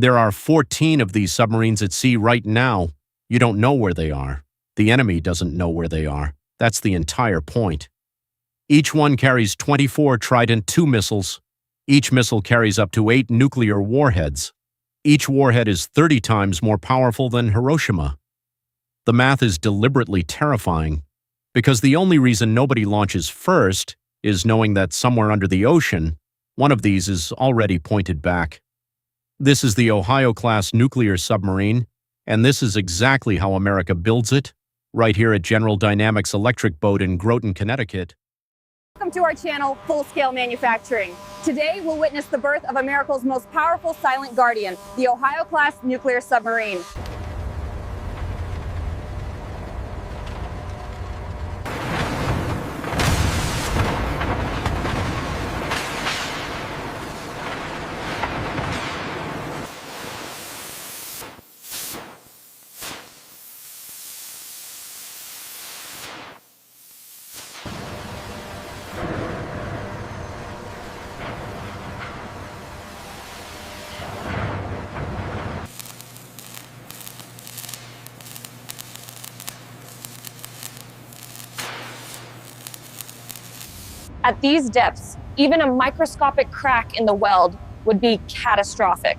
There are 14 of these submarines at sea right now. You don't know where they are. The enemy doesn't know where they are. That's the entire point. Each one carries 24 Trident II missiles. Each missile carries up to 8 nuclear warheads. Each warhead is 30 times more powerful than Hiroshima. The math is deliberately terrifying, because the only reason nobody launches first is knowing that somewhere under the ocean, one of these is already pointed back. This is the Ohio-class nuclear submarine, and this is exactly how America builds it, right here at General Dynamics Electric Boat in Groton, Connecticut. Welcome to our channel, Full Scale Manufacturing. Today, we'll witness the birth of America's most powerful silent guardian, the Ohio-class nuclear submarine. At these depths, even a microscopic crack in the weld would be catastrophic.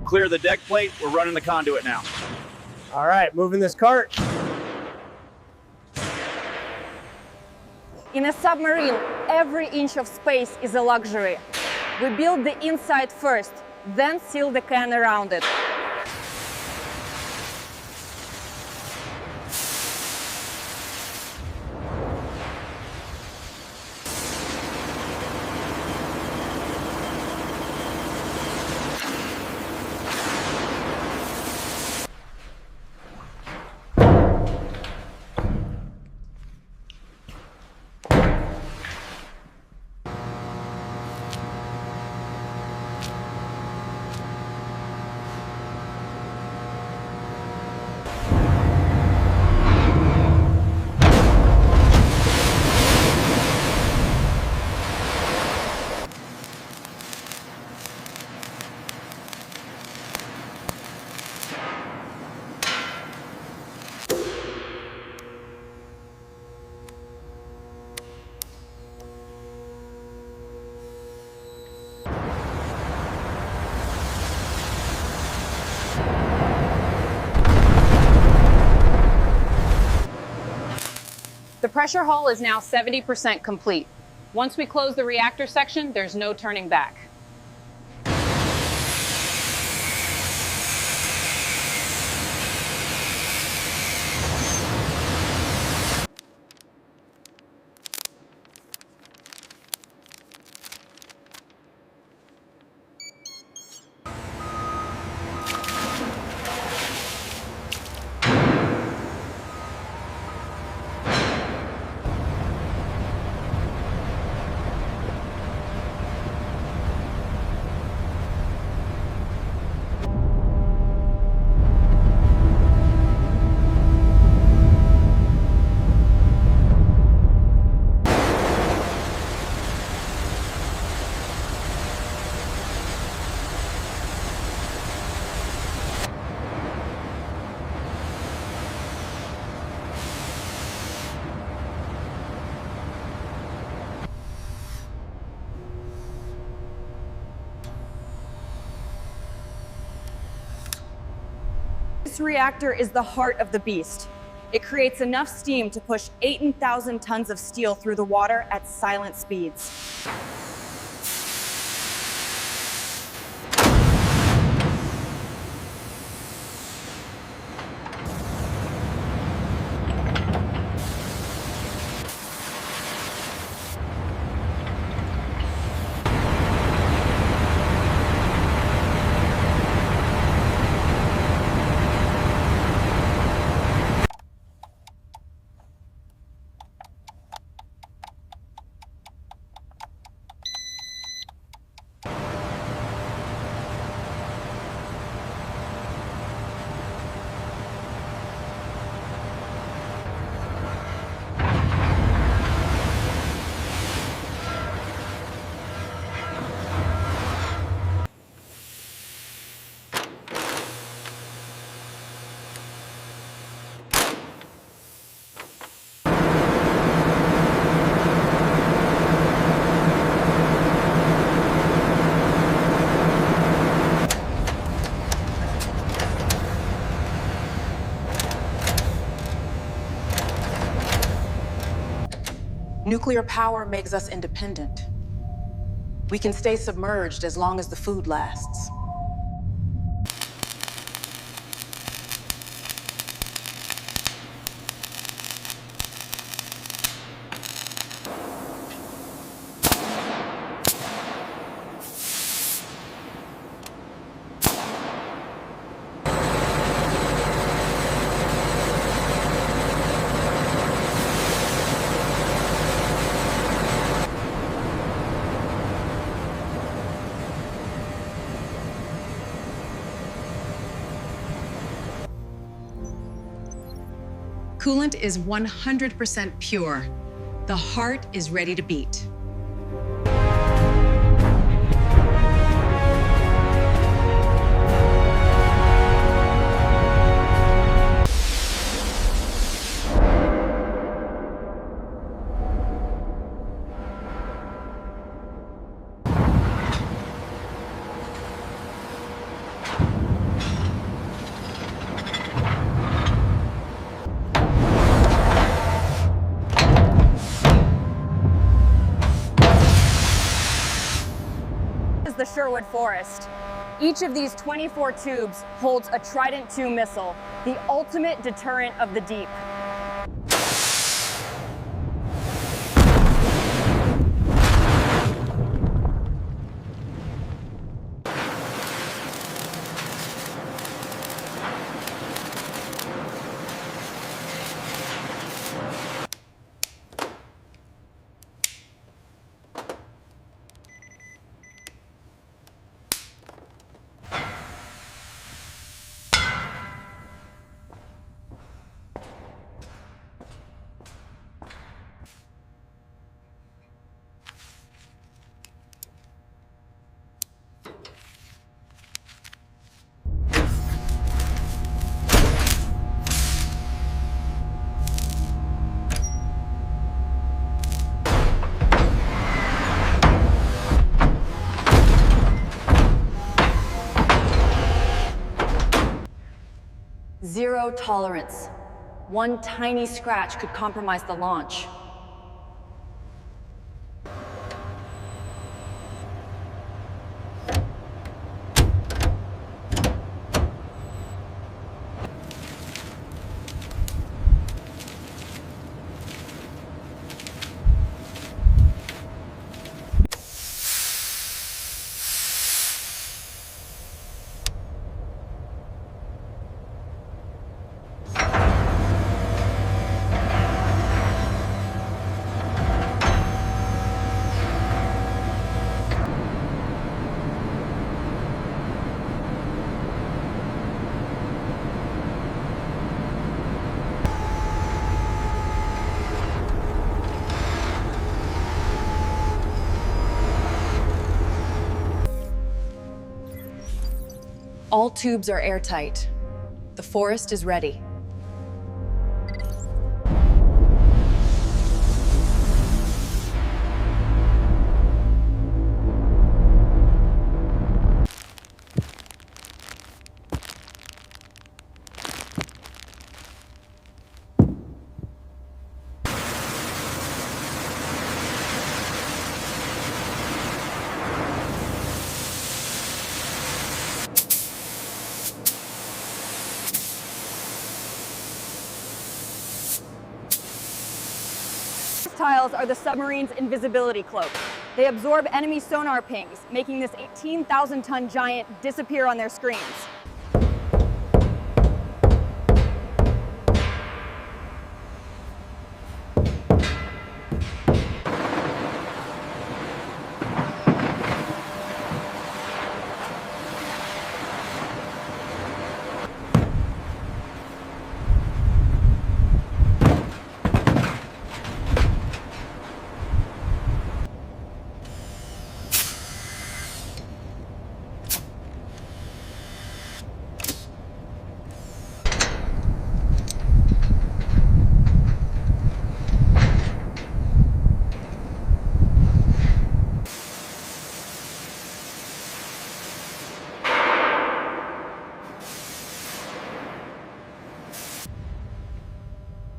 Clear the deck plate. We're running the conduit now. All right, moving this cart. In a submarine, every inch of space is a luxury. We build the inside first, then seal the can around it. The pressure hull is now 70% complete. Once we close the reactor section, there's no turning back. This reactor is the heart of the beast. It creates enough steam to push 8,000 tons of steel through the water at silent speeds. Nuclear power makes us independent. We can stay submerged as long as the food lasts. Coolant is 100% pure. The heart is ready to beat. The Sherwood Forest. Each of these 24 tubes holds a Trident II missile, the ultimate deterrent of the deep. Zero tolerance. One tiny scratch could compromise the launch. All tubes are airtight. The forest is ready. projectiles are the submarine's invisibility cloak. They absorb enemy sonar pings, making this 18,000-ton giant disappear on their screens.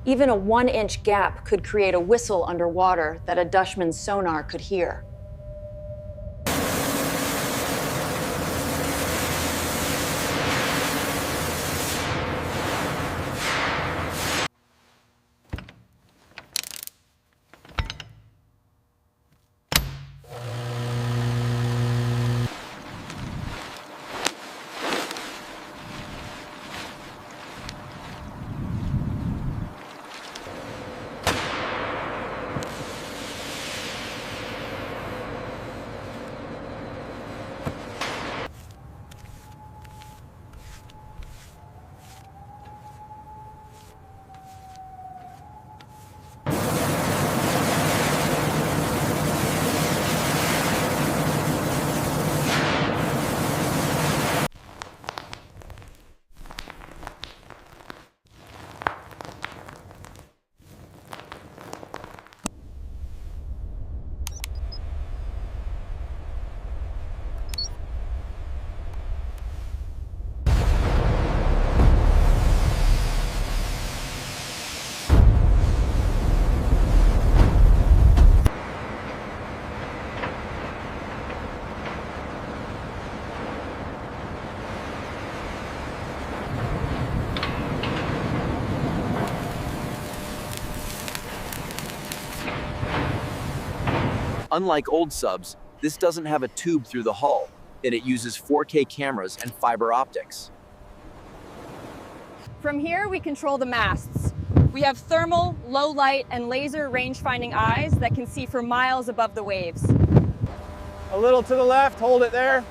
Even a 1-inch gap could create a whistle underwater that a Dutchman's sonar could hear. Unlike old subs, this doesn't have a tube through the hull, and it uses 4K cameras and fiber optics. From here, we control the masts. We have thermal, low light, and laser range-finding eyes that can see for miles above the waves. A little to the left, hold it there.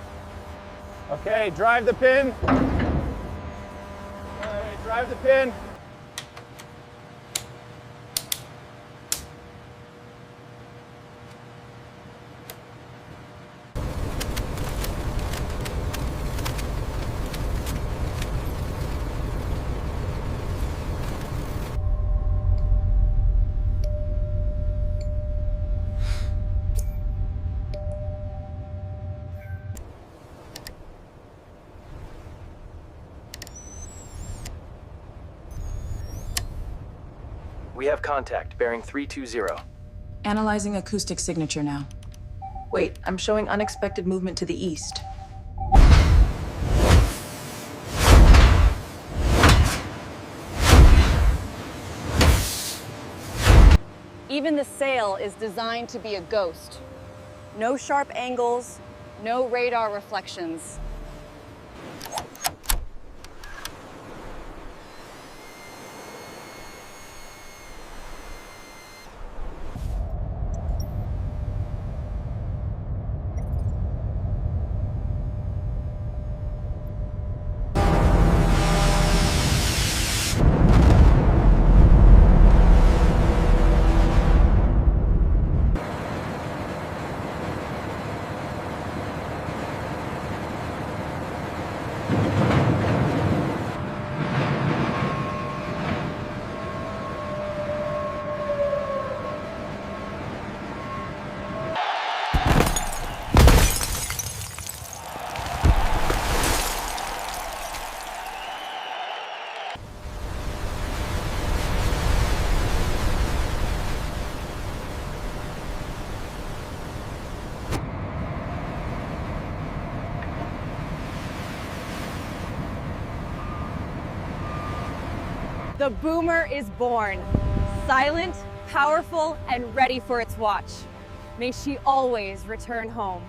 Okay, drive the pin. All right, drive the pin. We have contact, bearing 320. Analyzing acoustic signature now. Wait, I'm showing unexpected movement to the east. Even the sail is designed to be a ghost. No sharp angles, no radar reflections. The boomer is born. Silent, powerful and ready for its watch. May she always return home.